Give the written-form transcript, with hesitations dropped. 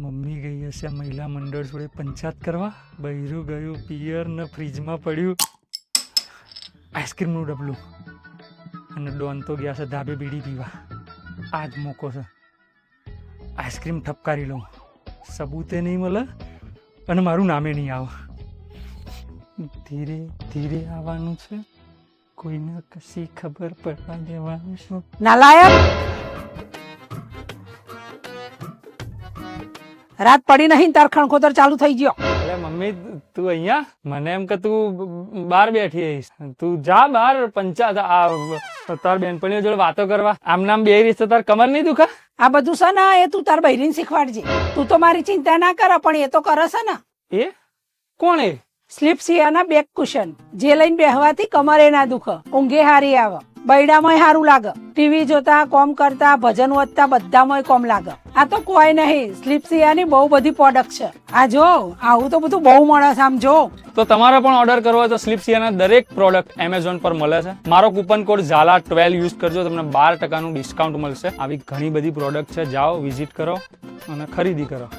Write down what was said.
Mummy ગઈ હશે આ મહિલા મંડળ જોડે પંચાયત કરવા. બૈરું ગયું પિયર ને ફ્રીજમાં પડ્યું આઈસ્ક્રીમનું ડબલું. અને ડોન તો ગયા છે ધાબે બીડી પીવા. આ જ મોકો છે, આઈસ્ક્રીમ ઠપકારી લઉં. સબૂતે નહીં મળે અને મારું નામે નહીં આવે. ધીરે ધીરે આવવાનું છે, કોઈને કશી ખબર પડવા દેવાનું છે. નાલાયક, રાત પડી નહીં તાર ખણખોતર ચાલુ થઈ ગયો. એટલે મમ્મી તું અહીંયા, મને એમ કે તું બહાર બેઠી આવીશ. તું જા બહાર પંચાયત આ તાર બેનપણીઓ જોડે વાતો કરવા. આમ નામ બે રીત તાર કમર નહીં દુખે? આ બધું છે ને એ તું તાર બૈરીને શીખવાડજે. તું તો મારી ચિંતા ના કર, પણ એ તો કરે છે ને. એ કોણ? એ સ્લીપ સિયાના બેક કુશન, જે લઈને બેહવાથી કમરે ના દુખે, ઊંઘે હારી આવે, બૈડામાંય હારું લાગે, ટીવી જોતા, કોમ કરતા, ભજન વાંચતા બધામાંય કોમ લાગે. આ તો કોઈ નહીં, સ્લીપ સિયાની બહુ બધી પ્રોડક્ટ છે. આ જો આવું તો બધું બહુ મળે છે. આમ જો તો તમારે પણ ઓર્ડર કરવો હોય તો સ્લીપ સિયાના દરેક પ્રોડક્ટ એમેઝોન પર મળે છે. મારો કૂપન કોડ ઝાલા12 યુઝ કરજો, તમને 12% ડિસ્કાઉન્ટ મળશે. આવી ઘણી બધી પ્રોડક્ટ છે, જાઓ વિઝિટ કરો અને ખરીદી કરો.